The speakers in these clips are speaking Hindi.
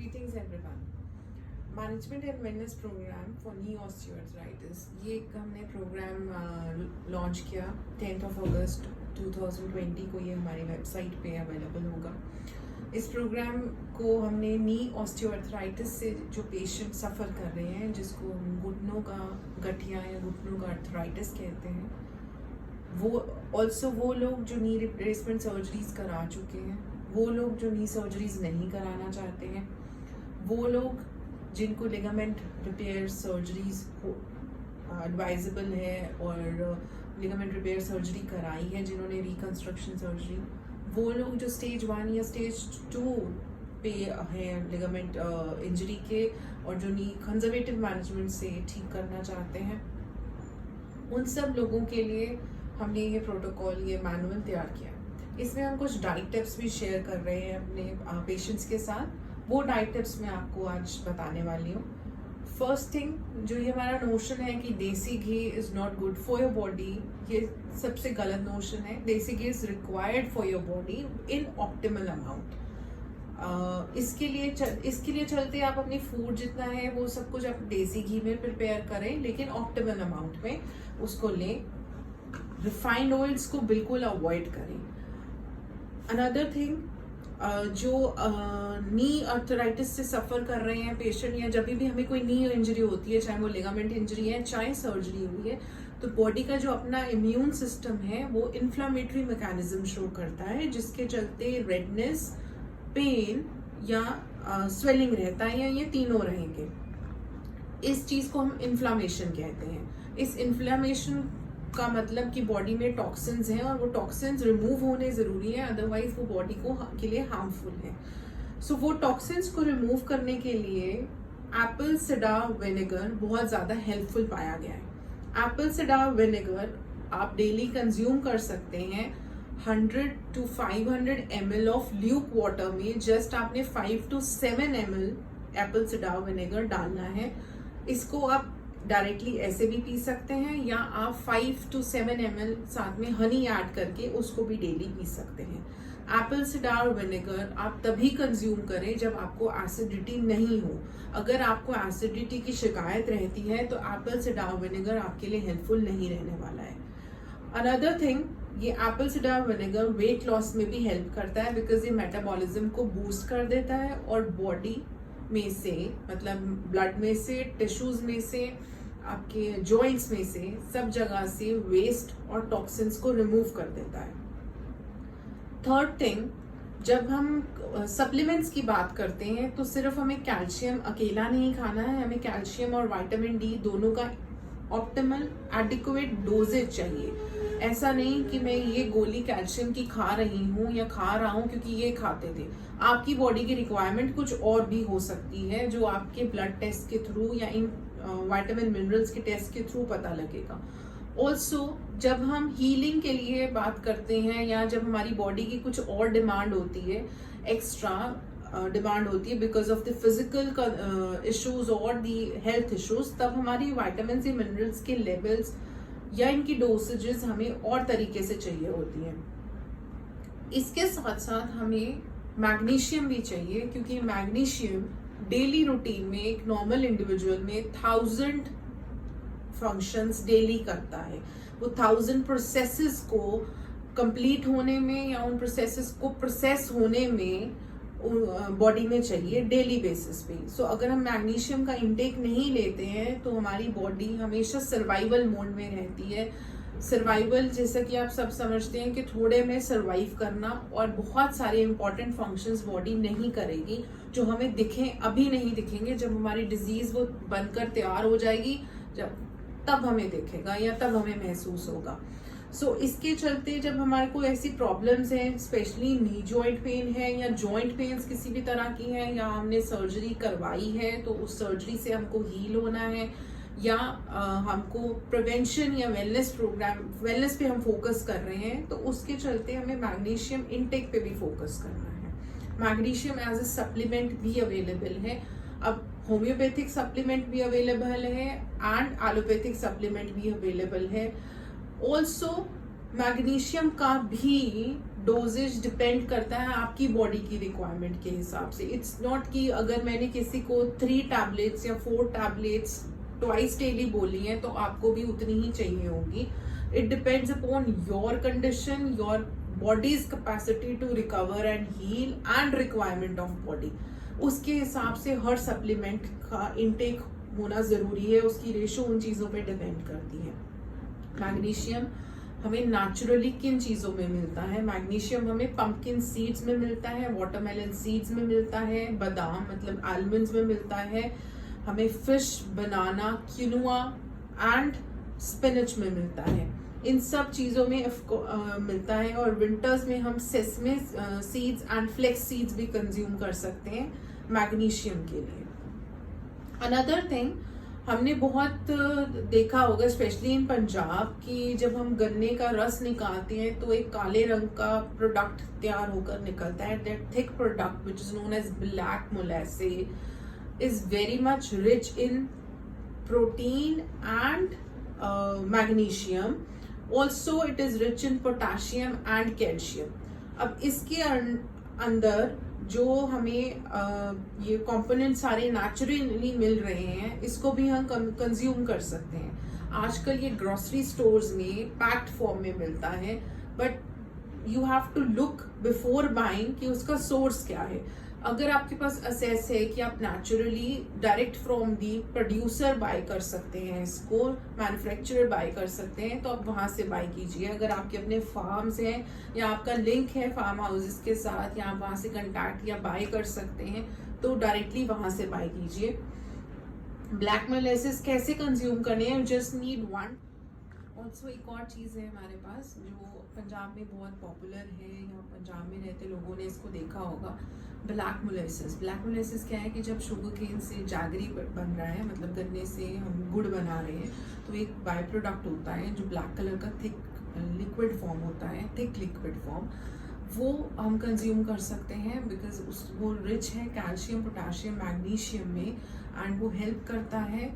Greetings everyone. Management and wellness programme for knee osteoarthritis, ये एक हमने प्रोग्राम लॉन्च किया 10th of August 2020 को। ये हमारी वेबसाइट पे अवेलेबल होगा। इस प्रोग्राम को हमने नी ऑस्टियोआर्थराइटिस से जो पेशेंट सफ़र कर रहे हैं, जिसको हम घुटनों का गठिया या घुटनों का अर्थराइटिस कहते हैं, वो लोग जो नी रिप्लेसमेंट सर्जरीज करा चुके हैं, वो लोग जो नी सर्जरीज नहीं कराना चाहते हैं, वो लोग जिनको लिगामेंट रिपेयर सर्जरीज एडवाइजेबल है और लिगामेंट रिपेयर सर्जरी कराई है, जिन्होंने रिकंस्ट्रक्शन सर्जरी, वो लोग जो स्टेज 1 या स्टेज 2 पे हैं लिगामेंट इंजरी के और जो नी कंजर्वेटिव मैनेजमेंट से ठीक करना चाहते हैं, उन सब लोगों के लिए हमने ये प्रोटोकॉल, ये मैनुअल तैयार किया। इसमें हम कुछ डाइट टिप्स भी शेयर कर रहे हैं अपने पेशेंट्स के साथ। वो डाइट टिप्स मैं आपको आज बताने वाली हूँ। फर्स्ट थिंग, जो ये हमारा नोशन है कि desi ghee is not good for your body, ये सबसे गलत नोशन है। Desi ghee is required for your body in optimal amount. इसके लिए चलते आप अपनी फूड जितना है वो सब कुछ आप देसी घी में प्रिपेयर करें, लेकिन ऑप्टिमल अमाउंट में उसको लें। रिफाइंड ऑयल्स को बिल्कुल अवॉइड करें। अनदर थिंग, जो नी आर्थराइटिस से सफ़र कर रहे हैं पेशेंट, या जब भी हमें कोई नी इंजरी होती है, चाहे वो लिगामेंट इंजरी है, चाहे सर्जरी हुई है, तो बॉडी का जो अपना इम्यून सिस्टम है वो इन्फ्लामेटरी मैकेनिज्म शो करता है, जिसके चलते रेडनेस, पेन या स्वेलिंग रहता है, या ये तीनों रहेंगे। इस चीज़ को हम इन्फ्लामेशन कहते हैं। इस इन्फ्लामेशन का मतलब कि बॉडी में टॉक्सिन्स हैं और वो टॉक्सिन्स रिमूव होने ज़रूरी है, अदरवाइज वो बॉडी के लिए हार्मफुल है। सो वो टॉक्सिन्स को रिमूव करने के लिए एप्पल सिडार विनेगर बहुत ज़्यादा हेल्पफुल पाया गया है। एप्पल सिडार विनेगर आप डेली कंज्यूम कर सकते हैं 100 to 500 ml of Luke water में। जस्ट आपने 5 to 7 ml Apple cedar vinegar डालना है। इसको आप डायरेक्टली ऐसे भी पी सकते हैं, या आप 5 to 7 ml साथ में हनी ऐड करके उसको भी डेली पी सकते हैं। एप्पल सिडार विनेगर आप तभी कंज्यूम करें जब आपको एसिडिटी नहीं हो। अगर आपको एसिडिटी की शिकायत रहती है तो एप्पल सिडार विनेगर आपके लिए हेल्पफुल नहीं रहने वाला है। अनदर थिंग, ये Apple cedar vinegar weight loss में भी हेल्प करता है, बिकॉज ये मेटाबॉलिज्म को बूस्ट कर देता है और बॉडी में से, मतलब ब्लड में से, टिश्यूज में से, आपके जॉइंट्स में से, सब जगह से वेस्ट और टॉक्सिन्स को रिमूव कर देता है। थर्ड थिंग, जब हम सप्लीमेंट्स की बात करते हैं तो सिर्फ हमें कैल्शियम अकेला नहीं खाना है, हमें कैल्शियम और विटामिन डी दोनों का ऑप्टिमल एडिक्वेट डोजेज चाहिए। ऐसा नहीं कि मैं ये गोली कैल्शियम की खा रही हूँ या खा रहा हूँ क्योंकि ये खाते थे। आपकी बॉडी की रिक्वायरमेंट कुछ और भी हो सकती है, जो आपके ब्लड टेस्ट के थ्रू या इन विटामिन मिनरल्स के टेस्ट के थ्रू पता लगेगा। ऑल्सो जब हम हीलिंग के लिए बात करते हैं, या जब हमारी बॉडी की कुछ और डिमांड होती है, एक्स्ट्रा डिमांड होती है because of the physical issues और द हेल्थ इश्यूज, तब हमारी विटामिन या मिनरल्स के लेवल्स या इनकी डोसेजेस हमें और तरीके से चाहिए होती हैं। इसके साथ साथ हमें मैग्नीशियम भी चाहिए, क्योंकि मैग्नीशियम डेली रूटीन में एक नॉर्मल इंडिविजुअल में 1000 फंक्शंस डेली करता है। वो 1000 प्रोसेसेस को कंप्लीट होने में या उन प्रोसेसेस को प्रोसेस होने में बॉडी में चाहिए डेली बेसिस पे। सो अगर हम मैग्नीशियम का इंटेक नहीं लेते हैं तो हमारी बॉडी हमेशा सर्वाइवल मोड में रहती है। सर्वाइवल, जैसा कि आप सब समझते हैं कि थोड़े में सर्वाइव करना, और बहुत सारे इंपॉर्टेंट फंक्शंस बॉडी नहीं करेगी जो हमें अभी नहीं दिखेंगे। जब हमारी डिजीज वो बनकर तैयार हो जाएगी, तब हमें दिखेगा या तब हमें महसूस होगा। सो इसके चलते जब हमारे को ऐसी प्रॉब्लम्स हैं, स्पेशली नी जॉइंट पेन है या जॉइंट पेन्स किसी भी तरह की हैं, या हमने सर्जरी करवाई है तो उस सर्जरी से हमको हील होना है, या हमको प्रिवेंशन या वेलनेस पे हम फोकस कर रहे हैं, तो उसके चलते हमें मैग्नीशियम इनटेक पे भी फोकस करना है। मैग्नीशियम एज ए सप्लीमेंट भी अवेलेबल है। अब होम्योपैथिक सप्लीमेंट भी अवेलेबल है एंड एलोपैथिक सप्लीमेंट भी अवेलेबल है। ऑल्सो मैग्नीशियम का भी डोजेज डिपेंड करता है आपकी बॉडी की रिक्वायरमेंट के हिसाब से. इट्स नॉट कि अगर मैंने किसी को 3 टैबलेट्स या 4 टैबलेट्स ट्वाइस डेली बोली है तो आपको भी उतनी ही चाहिए होगी. It depends upon your condition, your body's capacity to recover and heal and requirement of body. उसके हिसाब से हर सप्लीमेंट का इनटेक होना जरूरी है. उसकी रेशो उन चीजों पे डिपेंड करती है. मैग्नीशियम हमें नेचुरली किन चीजों में मिलता है? मैग्नीशियम हमें पंपकिन सीड्स में मिलता है, वाटरमेलन सीड्स में मिलता है, बादाम मतलब आलमंड्स में मिलता है, हमें fish, banana, quinoa and spinach में मिलता है. इन सब चीजों में मिलता है. और विंटर्स में हम sesame seeds and flax seeds भी कंज्यूम कर सकते हैं मैग्नीशियम के लिए. अनदर थिंग हमने बहुत देखा होगा स्पेशली इन पंजाब कि जब हम गन्ने का रस निकालते हैं तो एक काले रंग का प्रोडक्ट तैयार होकर निकलता है. That thick product which is known as black molasses is very much rich in protein and magnesium. Also it is rich in potassium and calcium. अब इसके अंदर जो हमें ये कंपोनेंट सारे नेचुरली मिल रहे हैं, इसको भी हम कंज्यूम कर सकते हैं. आजकल ये ग्रोसरी स्टोर्स में पैक्ड फॉर्म में मिलता है, but you have to look before buying कि उसका सोर्स क्या है. अगर आपके पास असेस है कि आप naturally direct from the producer by कर सकते हैं, इसको मैन्युफैक्चरर बाय कर सकते हैं, तो आप वहां से बाय कीजिए. अगर आपके अपने फार्म्स हैं या आपका लिंक है फार्म हाउसेस के साथ या आप वहां से कंटैक्ट या बाय कर सकते हैं तो डायरेक्टली वहां से बाय कीजिए. ब्लैक मोलेसेस कैसे कंज्यूम करने हैं? Just need 1. ऑल्सो एक और चीज़ है हमारे पास जो पंजाब में बहुत पॉपुलर है, या पंजाब में रहते लोगों ने इसको देखा होगा, ब्लैक मोलेसेस. ब्लैक मोलेसेस क्या है कि जब शुगर केन से जागरी बन रहा है, मतलब गन्ने से हम गुड़ बना रहे हैं, तो एक बाय प्रोडक्ट होता है जो ब्लैक कलर का थिक लिक्विड फॉर्म होता है, थिक लिक्विड फॉर्म. वो हम कंज्यूम कर सकते हैं बिकॉज वो रिच है कैल्शियम, पोटाशियम, मैग्नीशियम में, एंड वो हेल्प करता है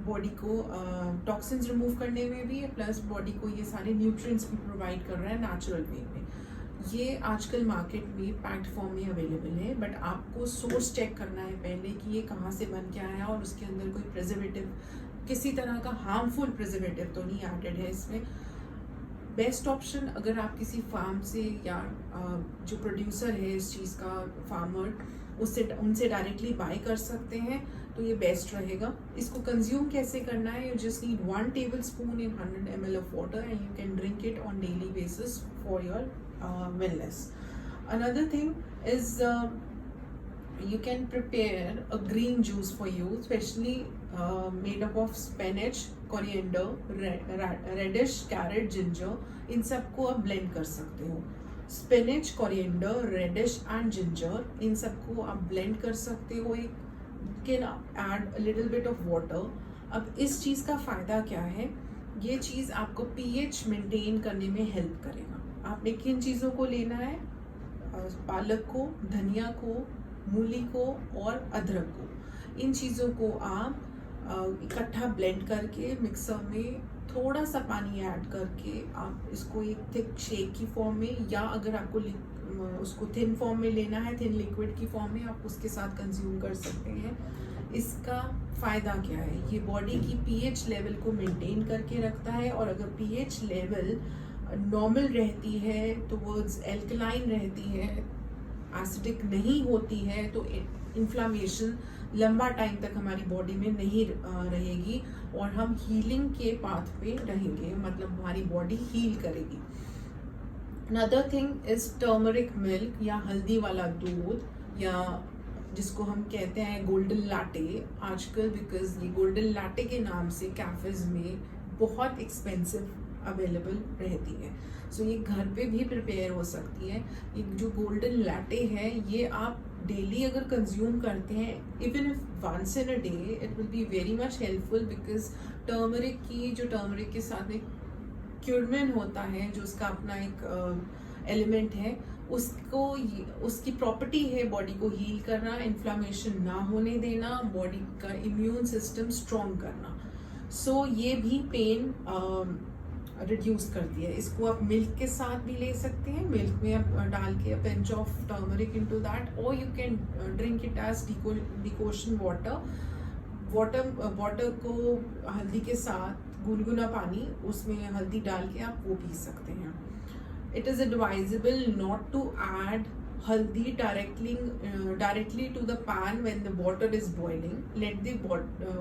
बॉडी को टॉक्सिन्स रिमूव करने में भी, प्लस बॉडी को ये सारे न्यूट्रिएंट्स भी प्रोवाइड कर रहा है नेचुरल वे में. ये आजकल मार्केट में पैक्ड फॉर्म में अवेलेबल है, बट आपको सोर्स चेक करना है पहले कि ये कहाँ से बन के आया और उसके अंदर कोई प्रिजर्वेटिव, किसी तरह का हार्मफुल प्रिजर्वेटिव तो नहीं एडेड है इसमें. बेस्ट ऑप्शन अगर आप किसी फार्म से या जो प्रोड्यूसर है इस चीज़ का, फार्मर, उनसे डायरेक्टली बाय कर सकते हैं तो ये बेस्ट रहेगा. इसको कंज्यूम कैसे करना है? You just need 1 tablespoon in 100 ml of water and you can drink it on daily basis for your wellness. Another thing is you can prepare a green juice for you, especially made up of spinach, coriander, radish, carrot, ginger. इन सबको आप blend कर सकते हो. Spinach, coriander, radish and ginger, इन सबको आप ब्लेंड कर सकते हो. Can add a little bit of water. अब इस चीज़ का फ़ायदा क्या है? ये चीज़ आपको पीएच मेंटेन करने में हेल्प करेगा. आपने किन चीज़ों को लेना है? पालक को, धनिया को, मूली को और अदरक को. इन चीज़ों को आप इकट्ठा ब्लेंड करके मिक्सर में थोड़ा सा पानी ऐड करके आप इसको एक थिक शेक की फॉर्म में, या अगर आपको उसको थिन फॉर्म में लेना है, थिन लिक्विड की फॉर्म में, आप उसके साथ कंज्यूम कर सकते हैं. इसका फ़ायदा क्या है? ये बॉडी की पीएच लेवल को मेंटेन करके रखता है, और अगर पीएच लेवल नॉर्मल रहती है, टुवर्ड्स एल्कलाइन रहती है, एसिडिक नहीं होती है, तो इन्फ्लामेशन लंबा टाइम तक हमारी बॉडी में नहीं रहेगी और हम हीलिंग के पाथ पे रहेंगे, मतलब हमारी बॉडी हील करेगी. Another thing is turmeric milk या हल्दी वाला दूध, या जिसको हम कहते हैं गोल्डन लाटे आजकल, बिकॉज ये गोल्डन लाटे के नाम से कैफेज में बहुत एक्सपेंसिव अवेलेबल रहती है. सो ये घर पे भी प्रिपेयर हो सकती है. ये जो गोल्डन लाटे है, ये आप डेली अगर कंज्यूम करते हैं, even if once in a day, it will be very much helpful, because turmeric के साथ एक क्यूरमिन होता है जो उसका अपना एक एलिमेंट है, उसकी प्रॉपर्टी है बॉडी को हील करना, इन्फ्लामेशन ना होने देना, बॉडी का इम्यून सिस्टम स्ट्रॉन्ग करना. सो ये भी पेन रिड्यूस करती है। इसको आप मिल्क के साथ भी ले सकते हैं, मिल्क में आप डाल के a pinch of turmeric into that, और you can drink it as decoction water को हल्दी के साथ गुनगुना पानी उसमें हल्दी डाल के आप वो पी सकते हैं। It is advisable not to add haldi directly to the pan when the water is boiling. Let the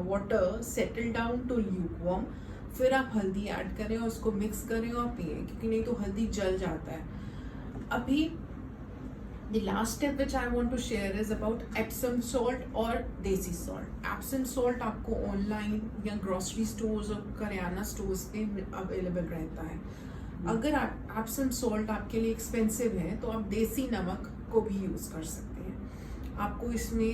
water settle down to lukewarm. फिर आप हल्दी ऐड करें और उसको मिक्स करें और पिए, क्योंकि नहीं तो हल्दी जल जाता है। अभी the last step which I want to share is about Epsom salt और देसी salt. Epsom salt आपको ऑनलाइन या ग्रोसरी स्टोर्स और करियाना स्टोर्स पे अवेलेबल रहता है। अगर एप्सम सॉल्ट आपके लिए एक्सपेंसिव है तो आप देसी नमक को भी यूज़ कर सकते हैं। आपको इसमें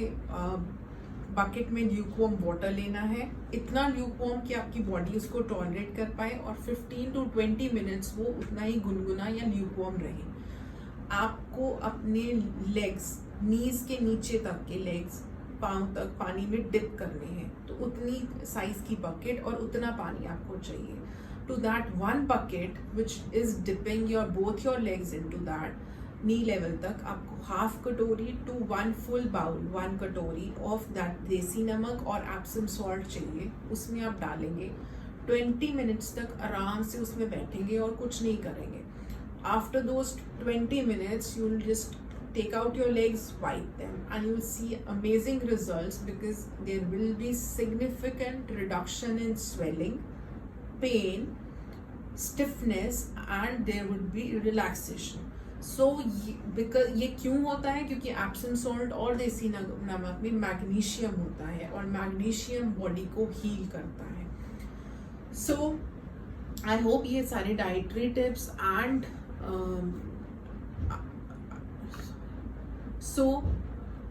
बकेट में ल्यूकवार्म वाटर लेना है, इतना ल्यूकवार्म कि आपकी बॉडी उसको टॉलरेट कर पाए, और 15 to 20 मिनट्स वो उतना ही गुनगुना या ल्यूकवार्म रहे। आपको अपने लेग्स, नीज के नीचे तक के लेग्स, पाँव तक पानी में डिप करने हैं, तो उतनी साइज की बकेट और उतना पानी आपको चाहिए। To that one bucket which is dipping both your legs into that knee level तक, आपको हाफ कटोरी to 1 full bowl, 1 कटोरी of that देसी नमक और एप्सम सॉल्ट चाहिए। उसमें आप डालेंगे, 20 मिनट्स तक आराम से उसमें बैठेंगे और कुछ नहीं करेंगे। After those 20 minutes you will just take out your legs, wipe them, and you will see amazing results, because there will be significant reduction in swelling, pain, stiffness, and there would be relaxation. So because ये क्यों होता है? क्योंकि एप्सम सॉल्ट और देसी नमक में मैग्नीशियम होता है, और मैग्नीशियम बॉडी को हील करता है। सो आई होप ये सारे dietary tips and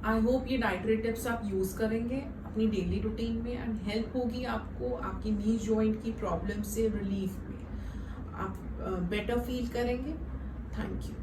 I hope ये डाइटरी टिप्स आप यूज़ करेंगे अपनी डेली रूटीन में, एंड हेल्प होगी आपको आपकी नी जॉइंट की प्रॉब्लम से रिलीफ में। आप बेटर फील करेंगे। Thank you.